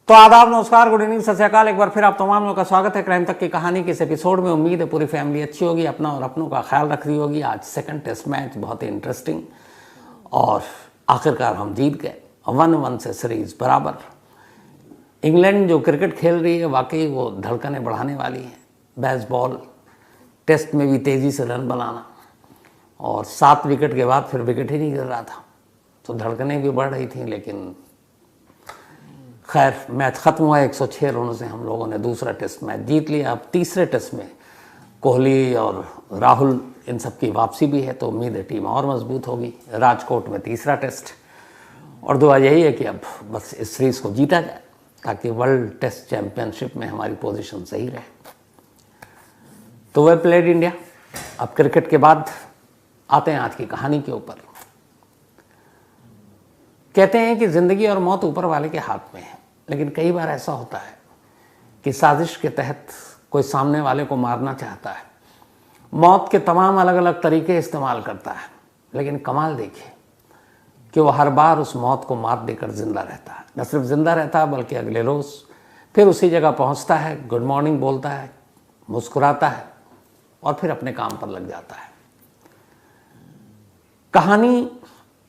तो आदाब, नमस्कार, गुड इवनिंग, सत श्री अकाल। एक बार फिर आप तमाम लोगों का स्वागत है क्राइम तक की कहानी के इस एपिसोड में। उम्मीद है पूरी फैमिली अच्छी होगी, अपना और अपनों का ख्याल रख रही होगी। आज सेकंड टेस्ट मैच बहुत ही इंटरेस्टिंग और आखिरकार हम जीत गए 1-1 से सीरीज बराबर। इंग्लैंड जो क्रिकेट खेल रही है वाकई वो धड़कनें बढ़ाने वाली है। बेसबॉल टेस्ट में भी तेज़ी से रन बनाना और 7 विकेट के बाद फिर विकेट ही नहीं गिर रहा था, तो धड़कनें भी बढ़ रही थी। लेकिन खैर मैच ख़त्म हुआ 106 रनों से। हम लोगों ने दूसरा टेस्ट मैच जीत लिया। अब तीसरे टेस्ट में कोहली और राहुल इन सब की वापसी भी है, तो उम्मीद है टीम और मजबूत होगी। राजकोट में तीसरा टेस्ट, और दुआ यही है कि अब बस इस सीरीज़ को जीता जाए ताकि वर्ल्ड टेस्ट चैम्पियनशिप में हमारी पोजीशन सही रहे। तो वेल प्लेड इंडिया। अब क्रिकेट के बाद आते हैं आज की कहानी के ऊपर। कहते हैं कि ज़िंदगी और मौत ऊपर वाले के हाथ में है, लेकिन कई बार ऐसा होता है कि साजिश के तहत कोई सामने वाले को मारना चाहता है, मौत के तमाम अलग अलग तरीके इस्तेमाल करता है, लेकिन कमाल देखिए कि वो हर बार उस मौत को मात देकर ज़िंदा रहता है। न सिर्फ ज़िंदा रहता है बल्कि अगले रोज़ फिर उसी जगह पहुंचता है, गुड मॉर्निंग बोलता है, मुस्कुराता है और फिर अपने काम पर लग जाता है। कहानी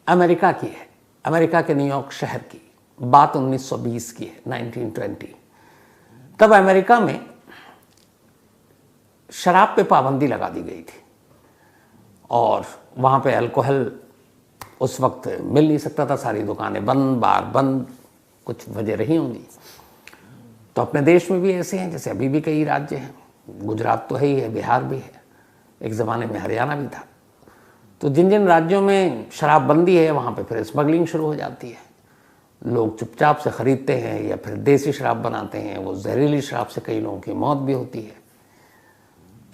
अमेरिका की है, अमेरिका के न्यूयॉर्क शहर की। बात 1920 की है, 1920। तब अमेरिका में शराब पे पाबंदी लगा दी गई थी और वहाँ पे अल्कोहल उस वक्त मिल नहीं सकता था। सारी दुकानें बंद, बार बंद, कुछ वजह रही होंगी। तो अपने देश में भी ऐसे हैं, जैसे अभी भी कई राज्य हैं। गुजरात तो है ही है, बिहार भी है, एक ज़माने में हरियाणा भी था। तो जिन जिन राज्यों में शराबबंदी है वहाँ पे फिर स्मगलिंग शुरू हो जाती है। लोग चुपचाप से ख़रीदते हैं या फिर देसी शराब बनाते हैं। वो जहरीली शराब से कई लोगों की मौत भी होती है।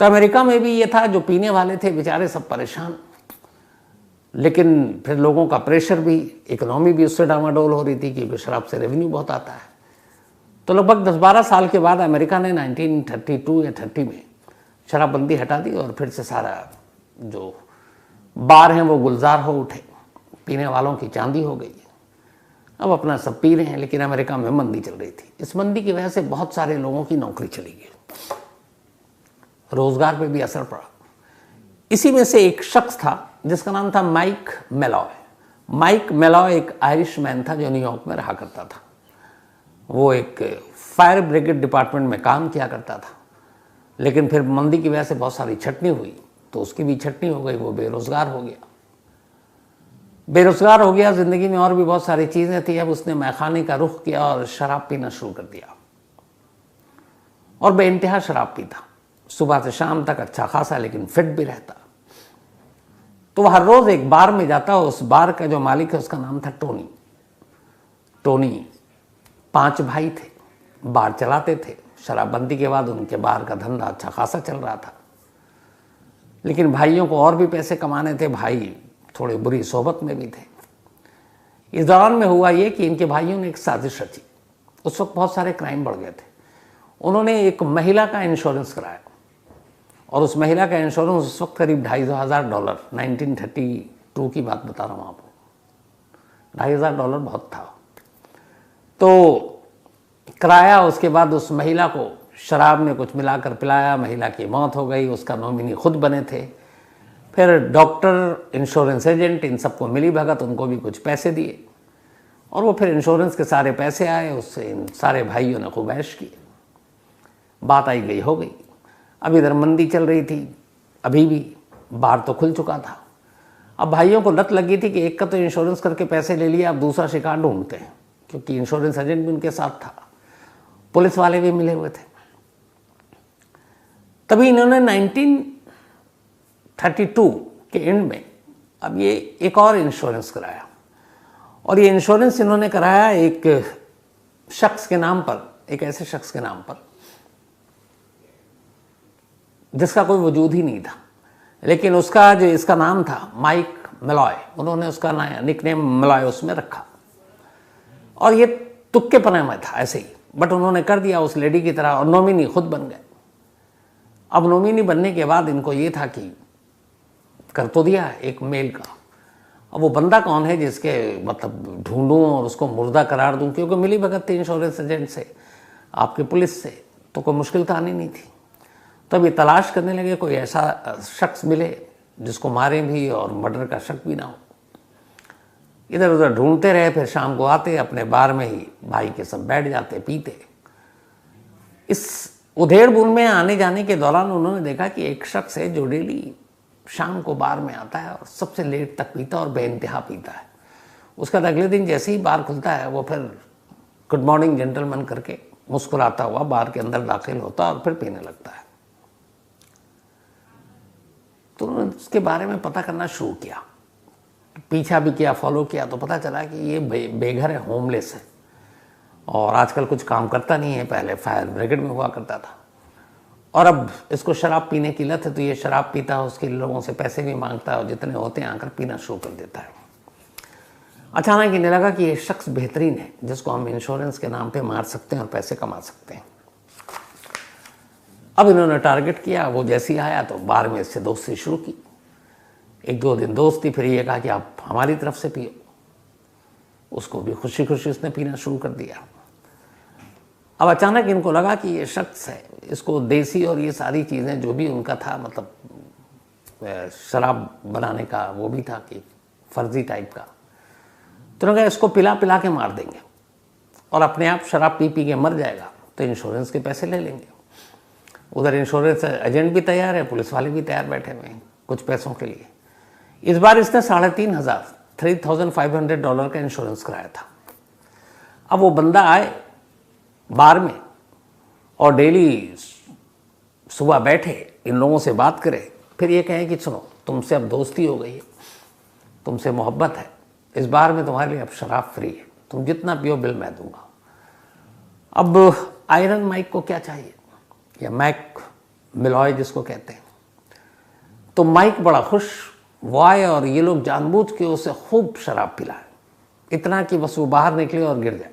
तो अमेरिका में भी ये था, जो पीने वाले थे बेचारे सब परेशान, लेकिन फिर लोगों का प्रेशर भी, इकोनॉमी भी उससे डामाडोल हो रही थी क्योंकि शराब से रेवेन्यू बहुत आता है। तो लगभग 10-12 साल के बाद अमेरिका ने 1932 या 30 में शराबबंदी हटा दी और फिर से सारा जो बार हैं वो गुलजार हो उठे, पीने वालों की चांदी हो गई। अब अपना सब पी रहे हैं, लेकिन अमेरिका में मंदी चल रही थी। इस मंदी की वजह से बहुत सारे लोगों की नौकरी चली गई, रोजगार पे भी असर पड़ा। इसी में से एक शख्स था जिसका नाम था माइक मेलॉय। माइक मेलॉय एक आयरिश मैन था जो न्यूयॉर्क में रहा करता था। वो एक फायर ब्रिगेड डिपार्टमेंट में काम किया करता था, लेकिन फिर मंदी की वजह से बहुत सारी छटनी हुई, तो उसकी भी छटनी हो गई। वो बेरोज़गार हो गया। बेरोज़गार हो गया, ज़िंदगी में और भी बहुत सारी चीज़ें थी। अब उसने मैखाने का रुख किया और शराब पीना शुरू कर दिया और बेइंतहा शराब पीता, सुबह से शाम तक अच्छा खासा, लेकिन फिट भी रहता। तो वह हर रोज़ एक बार में जाता। उस बार का जो मालिक है उसका नाम था टोनी। टोनी 5 भाई थे, बार चलाते थे। शराबबंदी के बाद उनके बार का धंधा अच्छा खासा चल रहा था, लेकिन भाइयों को और भी पैसे कमाने थे। भाई थोड़ी बुरी सोबत में भी थे। इस दौरान में हुआ ये कि इनके भाइयों ने एक साजिश रची। उस वक्त बहुत सारे क्राइम बढ़ गए थे। उन्होंने एक महिला का इंश्योरेंस कराया और उस महिला का इंश्योरेंस उस वक्त करीब $2,500, 1932 की बात बता रहा हूँ आपको। $2,500 बहुत था। तो कराया, उसके बाद उस महिला को शराब में कुछ मिलाकर पिलाया, महिला की मौत हो गई। उसका नॉमिनी खुद बने थे। फिर डॉक्टर, इंश्योरेंस एजेंट, इन सबको मिली भगत, उनको भी कुछ पैसे दिए और वो फिर इंश्योरेंस के सारे पैसे आए। उससे इन सारे भाइयों ने खूब ऐश की। बात आई गई हो गई। अब इधर मंदी चल रही थी, अभी भी बार तो खुल चुका था। अब भाइयों को लत लगी थी कि एक का तो इंश्योरेंस करके पैसे ले लिया, अब दूसरा शिकार ढूंढते हैं, क्योंकि इंश्योरेंस एजेंट भी उनके साथ था, पुलिस वाले भी मिले हुए थे। तभी इन्होंने 1932 के एंड में अब ये एक और इंश्योरेंस कराया, और ये इंश्योरेंस इन्होंने कराया एक शख्स के नाम पर, एक ऐसे शख्स के नाम पर जिसका कोई वजूद ही नहीं था, लेकिन उसका जो इसका नाम था माइक मेलॉय, उन्होंने उसका निकनेम मेलॉय उसमें रखा। और ये तुक्के पने में था ऐसे ही, बट उन्होंने कर दिया उस लेडी की तरह और नॉमिनी खुद बन गए। अब नॉमिनी बनने के बाद इनको ये था कि कर तो दिया एक मेल का, अब वो बंदा कौन है जिसके मतलब ढूंढूं और उसको मुर्दा करार दूं, क्योंकि मिली भगत थी इंश्योरेंस एजेंट से, आपके पुलिस से, तो कोई मुश्किल तो आनी नहीं थी। तब ये तलाश करने लगे कोई ऐसा शख्स मिले जिसको मारे भी और मर्डर का शक भी ना हो। इधर उधर ढूंढते रहे, फिर शाम को आते अपने बार में ही भाई के सब बैठ जाते पीते। इस उधेड़-बुन में आने जाने के दौरान उन्होंने देखा कि एक शख्स है जो डेली शाम को बार में आता है और सबसे लेट तक पीता और बेइंतहा पीता है। उसका अगले दिन जैसे ही बार खुलता है वो फिर गुड मॉर्निंग जेंटलमैन करके मुस्कुराता हुआ बार के अंदर दाखिल होता और फिर पीने लगता है। तो उन्होंने उसके बारे में पता करना शुरू किया, पीछा भी किया, फॉलो किया, तो पता चला कि ये बेघर है, होमलेस है और आजकल कुछ काम करता नहीं है, पहले फायर ब्रिगेड में हुआ करता था और अब इसको शराब पीने की लत है, तो ये शराब पीता है, उसके लोगों से पैसे भी मांगता है और जितने होते हैं आकर पीना शुरू कर देता है। अचानक इन्हें लगा कि ये शख्स बेहतरीन है जिसको हम इंश्योरेंस के नाम पे मार सकते हैं और पैसे कमा सकते हैं। अब इन्होंने टारगेट किया, वो जैसे ही आया तो बार में इससे दोस्ती शुरू की। एक दो दिन दोस्ती, फिर ये कहा कि आप हमारी तरफ से पियो। उसको भी खुशी खुशी उसने पीना शुरू कर दिया। अब अचानक इनको लगा कि ये शख्स है, इसको देसी और ये सारी चीज़ें जो भी उनका था, मतलब शराब बनाने का वो भी था कि फर्जी टाइप का, तो उन्होंने कहा इसको पिला पिला के मार देंगे और अपने आप शराब पी पी के मर जाएगा तो इंश्योरेंस के पैसे ले लेंगे। उधर इंश्योरेंस एजेंट भी तैयार है, पुलिस वाले भी तैयार बैठे हुए हैं कुछ पैसों के लिए। इस बार इसने $3,500 का इंश्योरेंस कराया था। अब वो बंदा आए बार में और डेली सुबह बैठे इन लोगों से बात करे, फिर ये कहें कि सुनो तुमसे अब दोस्ती हो गई है, तुमसे मोहब्बत है, इस बार में तुम्हारे लिए अब शराब फ्री है, तुम जितना पियो बिल मैं दूंगा। अब आयरन माइक को क्या चाहिए, या मैक मिलॉय जिसको कहते हैं, तो माइक बड़ा खुश वो आए और ये लोग जानबूझ के उसे खूब शराब पिलाए, इतना कि बस वो बाहर निकले और गिर जाए।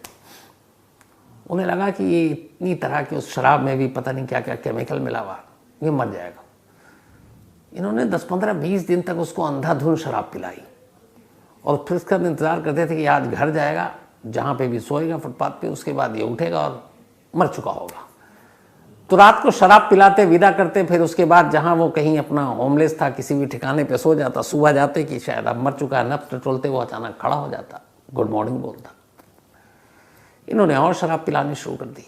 उन्हें लगा कि ये इतनी तरह की उस शराब में भी पता नहीं क्या क्या केमिकल मिला हुआ, ये मर जाएगा। इन्होंने 10, 15, 20 दिन तक उसको अंधाधुन शराब पिलाई और फिर उसका इंतज़ार करते थे कि आज घर जाएगा, जहाँ पे भी सोएगा फुटपाथ पे, उसके बाद ये उठेगा और मर चुका होगा। तो रात को शराब पिलाते, विदा करते, फिर उसके बाद जहाँ वो कहीं अपना होमलेस था किसी भी ठिकाने पे सो जाता, सुबह जाते कि शायद अब मर चुका है, नफ्स टटोलते वो अचानक खड़ा हो जाता, गुड मॉर्निंग बोलता। इन्होंने और शराब पिलानी शुरू कर दी।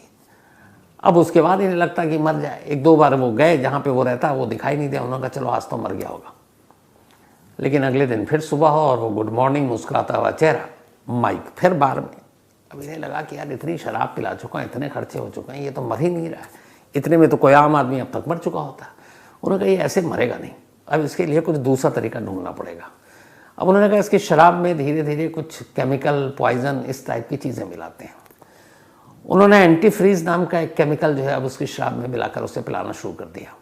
अब उसके बाद इन्हें लगता कि मर जाए। एक दो बार वो गए जहाँ पे वो रहता, वो दिखाई नहीं दिया, उन्होंने कहा चलो आज तो मर गया होगा। लेकिन अगले दिन फिर सुबह हो और वो गुड मॉर्निंग मुस्कुराता हुआ चेहरा, माइक फिर बार में। अब इन्हें लगा कि यार इतनी शराब पिला चुका है, इतने खर्चे हो चुके हैं, ये तो मर ही नहीं रहा है, इतने में तो कोई आम आदमी अब तक मर चुका होता। उन्होंने कहा ये ऐसे मरेगा नहीं, अब इसके लिए कुछ दूसरा तरीका ढूंढना पड़ेगा। अब उन्होंने कहा इसकी शराब में धीरे धीरे कुछ केमिकल, पॉइजन, इस टाइप की चीज़ें मिलाते हैं। उन्होंने एंटी फ्रीज नाम का एक केमिकल जो है अब उसकी शराब में मिलाकर उसे पिलाना शुरू कर दिया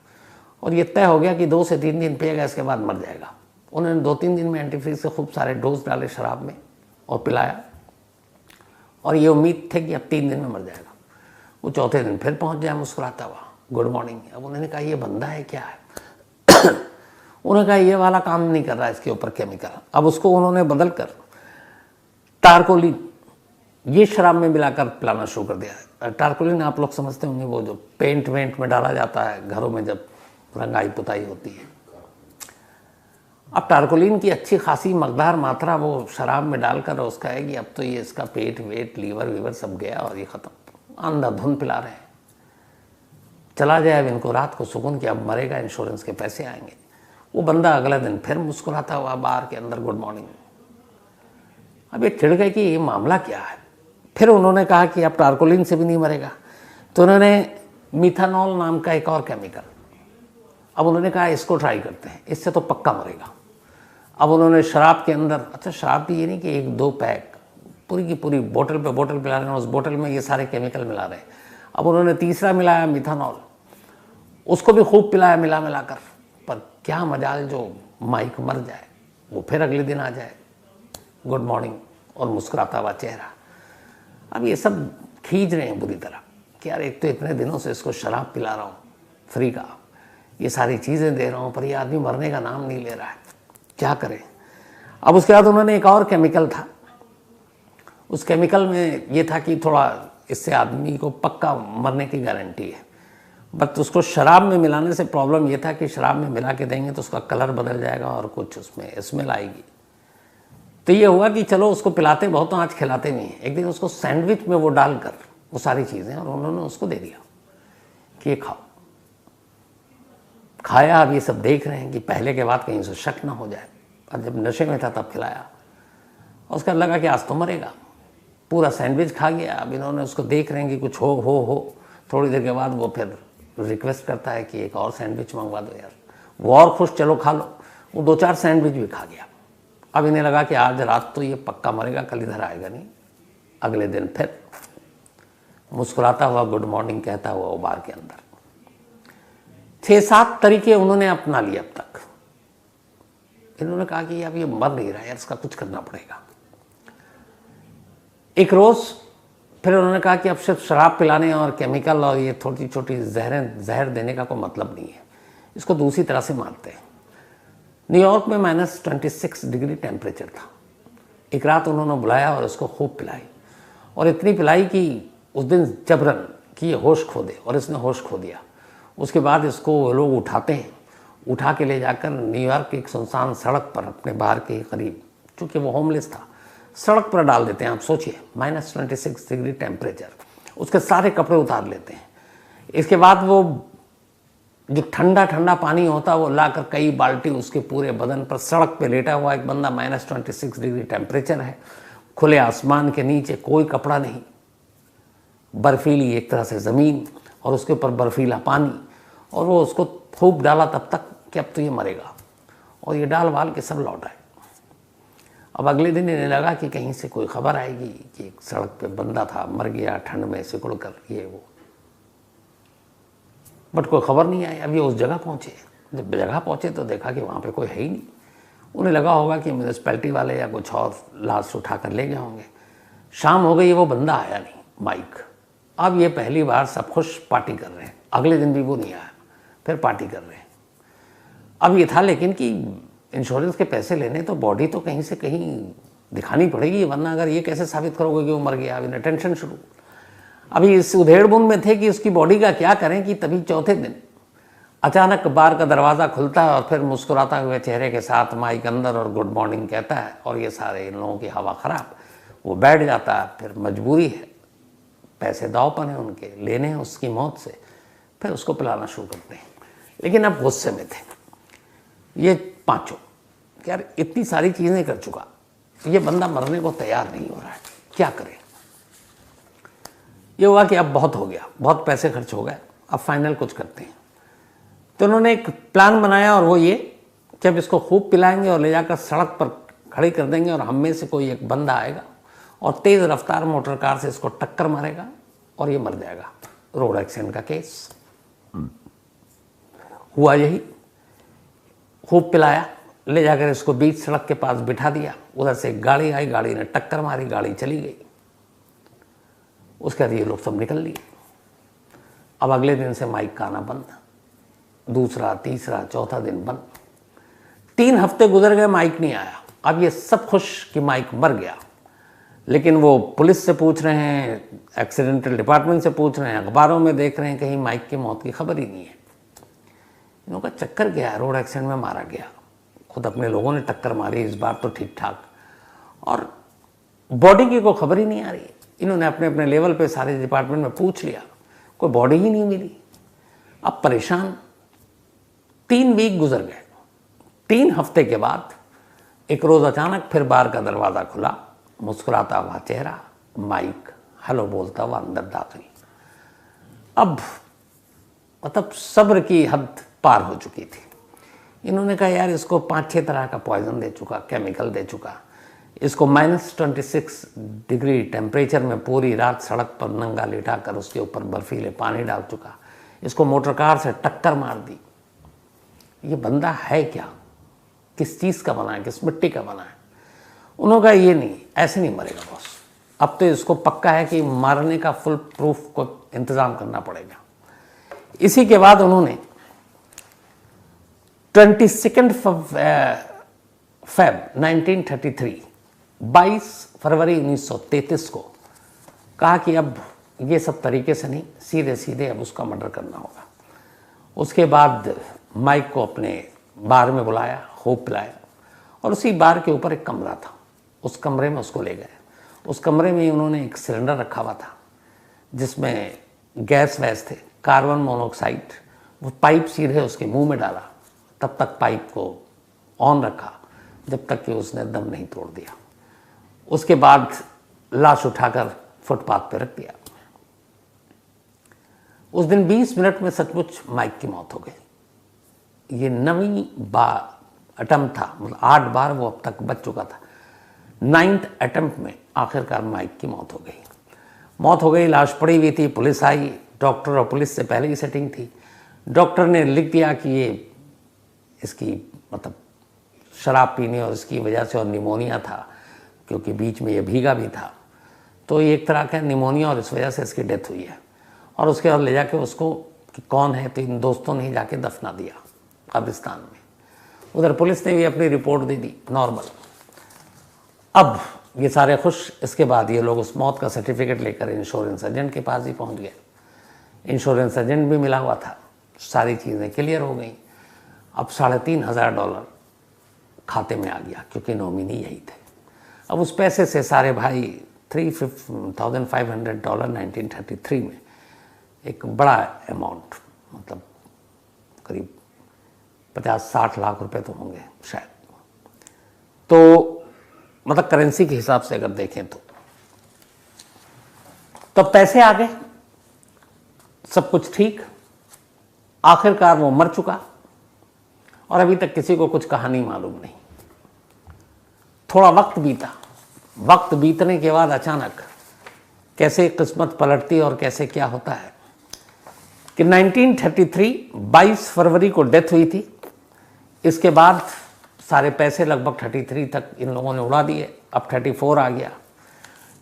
और ये तय हो गया कि 2 से 3 दिन पिएगा, इसके बाद मर जाएगा। उन्होंने 2-3 दिन में एंटी फ्रीज के खूब सारे डोज डाले शराब में और पिलाया और ये उम्मीद थे कि अब 3 दिन में मर जाएगा। वो चौथे दिन फिर पहुंच जाए मुस्कुराता हुआ, गुड मॉर्निंग। अब उन्होंने कहा ये बंदा है क्या है उन्होंने कहा ये वाला काम नहीं कर रहा है इसके ऊपर केमिकल। अब उसको उन्होंने बदल कर टारकोलिन ये शराब में मिलाकर पिलाना शुरू कर दिया। टारकोलिन आप लोग समझते होंगे, वो जो पेंट वेंट में डाला जाता है घरों में जब रंगाई पुताई होती है। अब टारकोलिन की अच्छी खासी मकदार मात्रा वो शराब में डालकर उसका है कि अब तो ये इसका पेट वेट लीवर वीवर सब गया और ये ख़त्म, अंधाधुन पिला रहे हैं। चला जाए अब इनको रात को सुकून कि अब मरेगा, इंश्योरेंस के पैसे आएंगे। वो बंदा अगले दिन फिर मुस्कुराता हुआ बार के अंदर, गुड मॉर्निंग। अब ये चिढ़ गए कि ये मामला क्या है। फिर उन्होंने कहा कि अब टारकोलिन से भी नहीं मरेगा, तो उन्होंने मिथानॉल नाम का एक और केमिकल, अब उन्होंने कहा इसको ट्राई करते हैं, इससे तो पक्का मरेगा। अब उन्होंने शराब के अंदर, अच्छा शराब भी ये नहीं कि 1-2 पैक, पूरी की पूरी बोतल पे बोतल पिला रहे हैं, उस बोतल में ये सारे केमिकल मिला रहे हैं। अब उन्होंने तीसरा मिलाया मिथानॉल, उसको भी खूब पिलाया मिला कर, पर क्या मजाल जो माइक मर जाए, वो फिर अगले दिन आ जाए, गुड मॉर्निंग और मुस्कुराता हुआ चेहरा। अब ये सब खींच रहे हैं बुरी तरह कि यार एक तो इतने दिनों से इसको शराब पिला रहा हूँ फ्री का, ये सारी चीज़ें दे रहा हूँ, पर ये आदमी मरने का नाम नहीं ले रहा है, क्या करें। अब उसके बाद उन्होंने एक और केमिकल था, उस केमिकल में ये था कि थोड़ा इससे आदमी को पक्का मरने की गारंटी है, बट उसको शराब में मिलाने से प्रॉब्लम ये था कि शराब में मिला के देंगे तो उसका कलर बदल जाएगा और कुछ उसमें स्मेल आएगी। तो ये हुआ कि चलो उसको पिलाते बहुत, आज खिलाते नहीं हैं। एक दिन उसको सैंडविच में वो डालकर वो सारी चीज़ें, और उन्होंने उसको दे दिया कि ये खाओ। खाया। अब ये सब देख रहे हैं कि पहले के बाद कहीं उसे शक ना हो जाए, और जब नशे में था तब खिलाया, और उसका लगा कि आज तो मरेगा। पूरा सैंडविच खा गया। अब इन्होंने उसको देख रहे हैं कि कुछ हो। थोड़ी देर के बाद वो फिर रिक्वेस्ट करता है कि एक और सैंडविच मंगवा दो यार। वो और खुश, चलो खा लो। वो 2-4 सैंडविच भी खा गया। अब इन्हें लगा कि आज रात तो ये पक्का मरेगा, कल इधर आएगा नहीं। अगले दिन फिर मुस्कुराता हुआ गुड मॉर्निंग कहता हुआ वो बार के अंदर। 6-7 तरीके उन्होंने अपना लिए अब तक। इन्होंने कहा कि अब ये मर नहीं रहा यार, इसका कुछ करना पड़ेगा। एक रोज फिर उन्होंने कहा कि अब सिर्फ शराब पिलाने और केमिकल और ये थोड़ी छोटी जहर देने का कोई मतलब नहीं है, इसको दूसरी तरह से मारते हैं। न्यूयॉर्क में -26 डिग्री टेम्परेचर था। एक रात उन्होंने बुलाया और उसको खूब पिलाई, और इतनी पिलाई कि उस दिन जबरन कि ये होश खो दे, और इसने होश खो दिया। उसके बाद इसको लोग उठाते हैं, उठा के ले जाकर न्यूयॉर्क की एक सुनसान सड़क पर अपने बाहर के करीब, चूँकि वो होमलेस था, सड़क पर डाल देते हैं। आप सोचिए -26 डिग्री टेम्परेचर, उसके सारे कपड़े उतार लेते हैं। इसके बाद वो जो ठंडा ठंडा पानी होता है वो लाकर कई बाल्टी उसके पूरे बदन पर, सड़क पे लेटा हुआ एक बंदा, -26 डिग्री टेम्परेचर है, खुले आसमान के नीचे, कोई कपड़ा नहीं, बर्फीली एक तरह से ज़मीन और उसके ऊपर बर्फीला पानी, और वो उसको खूब डाला तब तक कि अब तो ये मरेगा, और ये डाल वाल के सब लौट आए। अब अगले दिन इन्हें लगा कि कहीं से कोई खबर आएगी कि एक सड़क पे बंदा था, मर गया ठंड में सिकुड़ कर, ये वो, बट कोई खबर नहीं आई। अब ये उस जगह पहुँचे। जब जगह पहुँचे तो देखा कि वहाँ पे कोई है ही नहीं। उन्हें लगा होगा कि म्यूनिसिपैलिटी वाले या कुछ और लाश उठा कर ले गए होंगे। शाम हो गई, वो बंदा आया नहीं, माइक। अब ये पहली बार सब खुश पार्टी कर रहे हैं। अगले दिन भी वो नहीं आया, फिर पार्टी कर रहे हैं। अब ये था लेकिन कि इंश्योरेंस के पैसे लेने तो बॉडी तो कहीं से कहीं दिखानी पड़ेगी, वरना अगर ये कैसे साबित करोगे कि वो मर गया। अब इन्हें टेंशन शुरू। अभी इस उधेड़-बुन में थे कि उसकी बॉडी का क्या करें, कि तभी चौथे दिन अचानक बार का दरवाज़ा खुलता है और फिर मुस्कुराता हुए चेहरे के साथ माइक अंदर और गुड मॉर्निंग कहता है, और ये सारे इन लोगों की हवा ख़राब। वो बैठ जाता है। फिर मजबूरी है, पैसे दाव पर हैं उनके, लेने हैं उसकी मौत से, फिर उसको पिलाना शुरू करते हैं। लेकिन अब गुस्से में थे ये पांचों, यार इतनी सारी चीज़ें कर चुका, ये बंदा मरने को तैयार नहीं हो रहा है, क्या करें। ये हुआ कि अब बहुत हो गया, बहुत पैसे खर्च हो गए, अब फाइनल कुछ करते हैं। तो उन्होंने एक प्लान बनाया, और वो ये कि अब इसको खूब पिलाएंगे और ले जाकर सड़क पर खड़ी कर देंगे, और हम में से कोई एक बंदा आएगा और तेज़ रफ्तार मोटर कार से इसको टक्कर मारेगा और ये मर जाएगा। रोड एक्सीडेंट का केस हुआ। यही खूब पिलाया, ले जाकर इसको बीच सड़क के पास बिठा दिया। उधर से एक गाड़ी आई, गाड़ी ने टक्कर मारी, गाड़ी चली गई। उसके बाद ये लोग सब निकल लिए। अब अगले दिन से माइक का आना बंद, दूसरा, तीसरा, चौथा दिन बंद। 3 हफ्ते गुजर गए, माइक नहीं आया। अब ये सब खुश कि माइक मर गया, लेकिन वो पुलिस से पूछ रहे हैं, एक्सीडेंटल डिपार्टमेंट से पूछ रहे हैं, अखबारों में देख रहे हैं, कहीं माइक की मौत की खबर ही नहीं है। इन लोगों का चक्कर क्या है, रोड एक्सीडेंट में मारा गया, खुद अपने लोगों ने टक्कर मारी, इस बार तो ठीक ठाक, और बॉडी की कोई खबर ही नहीं आ रही। इन्होंने अपने अपने लेवल पे सारे डिपार्टमेंट में पूछ लिया, कोई बॉडी ही नहीं मिली। अब परेशान। 3 वीक गुजर गए। 3 हफ्ते के बाद एक रोज़ अचानक फिर बार का दरवाज़ा खुला, मुस्कुराता हुआ चेहरा, माइक, हेलो बोलता हुआ अंदर दाखिल। अब मतलब सब्र की हद पार हो चुकी थी। इन्होंने कहा यार इसको 5-6 तरह का पॉइजन दे चुका, केमिकल दे चुका, इसको -26 डिग्री टेम्परेचर में पूरी रात सड़क पर नंगा लेटा कर उसके ऊपर बर्फीले पानी डाल चुका, इसको मोटर कार से टक्कर मार दी। ये बंदा है क्या, किस चीज़ का बना है, किस मिट्टी का बना है। उन्होंने कहा ये नहीं, ऐसे नहीं मरेगा बॉस, अब तो इसको पक्का है कि मारने का फुल प्रूफ को इंतज़ाम करना पड़ेगा। इसी के बाद उन्होंने 22 फेब 1933, 22 फरवरी 1933 को कहा कि अब ये सब तरीके से नहीं, सीधे सीधे अब उसका मर्डर करना होगा। उसके बाद माइक को अपने बार में बुलाया, होप पिलाया, और उसी बार के ऊपर एक कमरा था, उस कमरे में उसको ले गए। उस कमरे में उन्होंने एक सिलेंडर रखा हुआ था जिसमें गैस वैस थे, कार्बन मोनोऑक्साइड। वो पाइप सीधे उसके मुंह में डाला, तब तक पाइप को ऑन रखा जब तक कि उसने दम नहीं तोड़ दिया। उसके बाद लाश उठाकर फुटपाथ पर रख दिया। उस दिन 20 मिनट में सचमुच माइक की मौत हो गई। ये 9वीं अटेम्प्ट था, मतलब 8 बार वो अब तक बच चुका था। 9th अटेम्प्ट में आखिरकार माइक की मौत हो गई। मौत हो गई, लाश पड़ी हुई थी, पुलिस आई, डॉक्टर और पुलिस से पहले ही सेटिंग थी। डॉक्टर ने लिख दिया कि ये इसकी मतलब शराब पीने और इसकी वजह से और निमोनिया था, क्योंकि बीच में ये भीगा भी था, तो ये एक तरह का निमोनिया और इस वजह से इसकी डेथ हुई है। और उसके बाद ले जाके उसको कि कौन है, तो इन दोस्तों ने जाके दफना दिया कब्रिस्तान में। उधर पुलिस ने भी अपनी रिपोर्ट दे दी नॉर्मल। अब ये सारे खुश। इसके बाद ये लोग उस मौत का सर्टिफिकेट लेकर इंश्योरेंस एजेंट के पास ही पहुंच गए। इंश्योरेंस एजेंट भी मिला हुआ था, सारी चीज़ें क्लियर हो गई। अब $3,500 खाते में आ गया, क्योंकि नॉमिनी यही थे। अब उस पैसे से सारे भाई $3,500 1933 में एक बड़ा अमाउंट, मतलब करीब 50-60 लाख रुपए तो होंगे शायद, तो मतलब करेंसी के हिसाब से अगर देखें तो पैसे आ गए, सब कुछ ठीक। आखिरकार वो मर चुका और अभी तक किसी को कुछ कहानी मालूम नहीं। थोड़ा वक्त बीता, वक्त बीतने के बाद अचानक कैसे किस्मत पलटती और कैसे क्या होता है कि 1933 22 फरवरी को डेथ हुई थी। इसके बाद सारे पैसे लगभग 33 तक इन लोगों ने उड़ा दिए। अब 34 आ गया।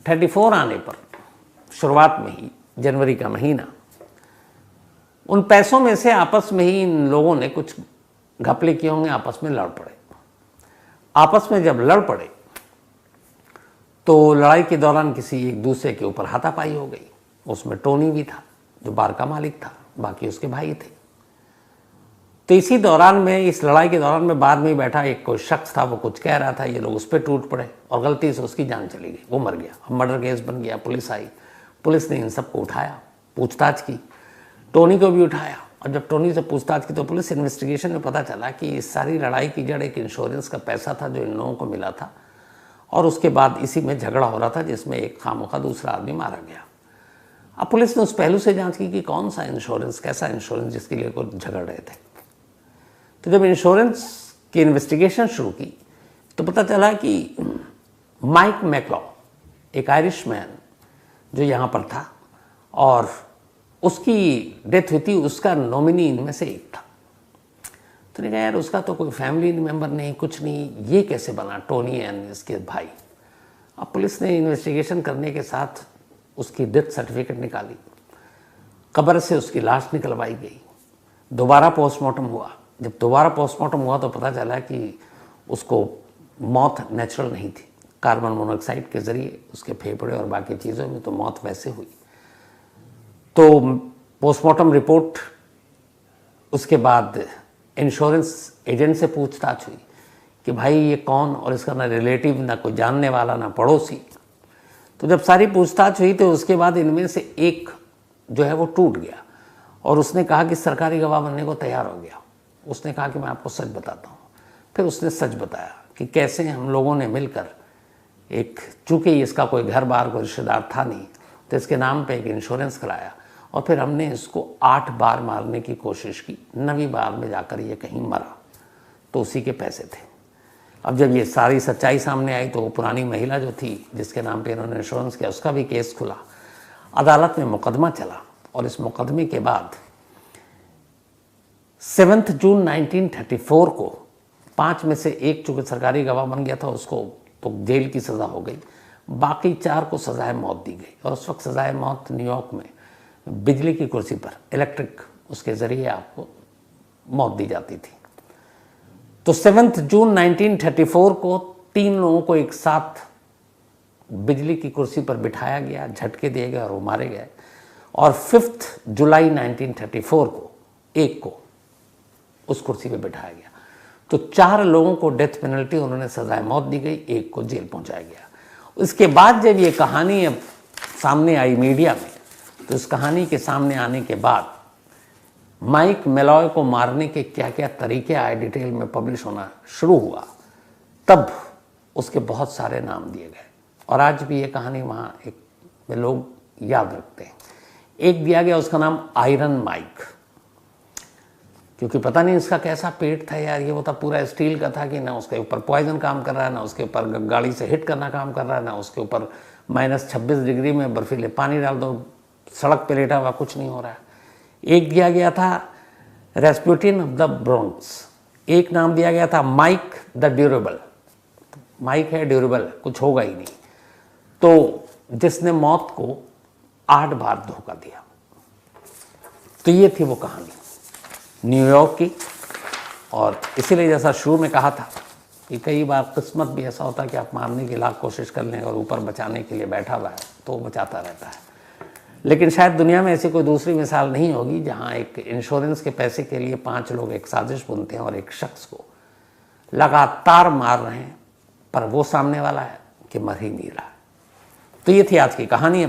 34 आने पर शुरुआत में ही जनवरी का महीना, उन पैसों में से आपस में ही इन लोगों ने कुछ घपले किए होंगे, आपस में लड़ पड़े। आपस में जब लड़ पड़े तो लड़ाई के दौरान किसी एक दूसरे के ऊपर हाथापाई हो गई। उसमें टोनी भी था जो बार का मालिक था, बाकी उसके भाई थे। तो इसी दौरान में, इस लड़ाई के दौरान में, बाद में बैठा एक कोई शख्स था, वो कुछ कह रहा था, ये लोग उस पर टूट पड़े और गलती से उसकी जान चली गई, वो मर गया। अब मर्डर केस बन गया। पुलिस आई, पुलिस ने इन सबको उठाया, पूछताछ की, टोनी को भी उठाया। और जब टोनी से पूछताछ की तो पुलिस इन्वेस्टिगेशन में पता चला कि इस सारी लड़ाई की जड़ एक इंश्योरेंस का पैसा था जो इन लोगों को मिला था, और उसके बाद इसी में झगड़ा हो रहा था जिसमें एक खामोखा दूसरा आदमी मारा गया। अब पुलिस ने उस पहलू से जांच की कि कौन सा इंश्योरेंस, कैसा इंश्योरेंस जिसके लिए कोई झगड़ रहे थे। तो जब इंश्योरेंस की इन्वेस्टिगेशन शुरू की तो पता चला कि माइक मैकलॉ, एक आयरिशमैन जो यहाँ पर था और उसकी डेथ हुई थी, उसका नॉमिनी इनमें से एक था। तो नहीं कहा यार उसका तो कोई फैमिली मेंबर नहीं, कुछ नहीं, ये कैसे बना टोनी एंड इसके भाई। अब पुलिस ने इन्वेस्टिगेशन करने के साथ उसकी डेथ सर्टिफिकेट निकाली, कब्र से उसकी लाश निकलवाई गई, दोबारा पोस्टमार्टम हुआ। जब दोबारा पोस्टमार्टम हुआ तो पता चला कि उसको मौत नेचुरल नहीं थी, कार्बन मोनोऑक्साइड के ज़रिए उसके फेफड़े और बाकी चीज़ों में तो मौत वैसे हुई। तो पोस्टमार्टम रिपोर्ट, उसके बाद इंश्योरेंस एजेंट से पूछताछ हुई कि भाई ये कौन, और इसका ना रिलेटिव, ना कोई जानने वाला, ना पड़ोसी। तो जब सारी पूछताछ हुई तो उसके बाद इनमें से एक जो है वो टूट गया और उसने कहा कि सरकारी गवाह बनने को तैयार हो गया। उसने कहा कि मैं आपको सच बताता हूँ। फिर उसने सच बताया कि कैसे हम लोगों ने मिलकर एक, चूँकि इसका कोई घर बार कोई रिश्तेदार था नहीं, तो इसके नाम पे एक इंश्योरेंस कराया और फिर हमने इसको 8 बार मारने की कोशिश की। 9वीं बार में जाकर ये कहीं मरा, तो उसी के पैसे थे। अब जब ये सारी सच्चाई सामने आई तो वो पुरानी महिला जो थी जिसके नाम पे इन्होंने इंश्योरेंस किया, उसका भी केस खुला, अदालत में मुकदमा चला। और इस मुकदमे के बाद 7 जून 1934 को 5 में से एक चूँकि सरकारी गवाह बन गया था, उसको तो जेल की सज़ा हो गई, बाकी 4 को सजाए मौत दी गई। और उस वक्त सजाए मौत न्यूयॉर्क में बिजली की कुर्सी पर, इलेक्ट्रिक, उसके ज़रिए आपको मौत दी जाती थी। तो 7 जून 1934 को 3 लोगों को एक साथ बिजली की कुर्सी पर बिठाया गया, झटके दिए गए और वो मारे गए। और 5 जुलाई 1934 को एक को उस कुर्सी पे बिठाया गया। तो 4 लोगों को डेथ पेनल्टी, उन्होंने सजाए मौत दी गई, एक को जेल पहुंचाया गया। इसके बाद जब ये कहानी अब सामने आई मीडिया में, तो इस कहानी के सामने आने के बाद माइक मेलॉय को मारने के क्या क्या तरीके आए, डिटेल में पब्लिश होना शुरू हुआ, तब उसके बहुत सारे नाम दिए गए। और आज भी ये कहानी वहाँ एक में लोग याद रखते हैं। एक दिया गया, उसका नाम आयरन माइक, क्योंकि पता नहीं इसका कैसा पेट था यार, ये वो था पूरा स्टील का था कि ना उसके ऊपर पॉइजन काम कर रहा है, ना उसके ऊपर गाड़ी से हिट करना काम कर रहा है, ना उसके ऊपर -26 डिग्री में बर्फीले पानी डाल दो, सड़क पे लेटा हुआ कुछ नहीं हो रहा है। एक दिया गया था रेस्पुटिन ऑफ द ब्रोंक्स, एक नाम दिया गया था माइक द ड्यूरेबल, माइक है ड्यूरेबल, कुछ होगा ही नहीं, तो जिसने मौत को 8 बार धोखा दिया। तो ये थी वो कहानी न्यूयॉर्क की। और इसीलिए जैसा शुरू में कहा था कि कई बार किस्मत भी ऐसा होता है कि आप मारने की लाख कोशिश कर लें और ऊपर बचाने के लिए बैठा हुआ है तो वो बचाता रहता है। लेकिन शायद दुनिया में ऐसी कोई दूसरी मिसाल नहीं होगी जहां एक इंश्योरेंस के पैसे के लिए 5 लोग एक साजिश बुनते हैं और एक शख्स को लगातार मार रहे हैं, पर वो सामने वाला है कि मर ही नहीं रहा। तो ये थी आज की कहानी।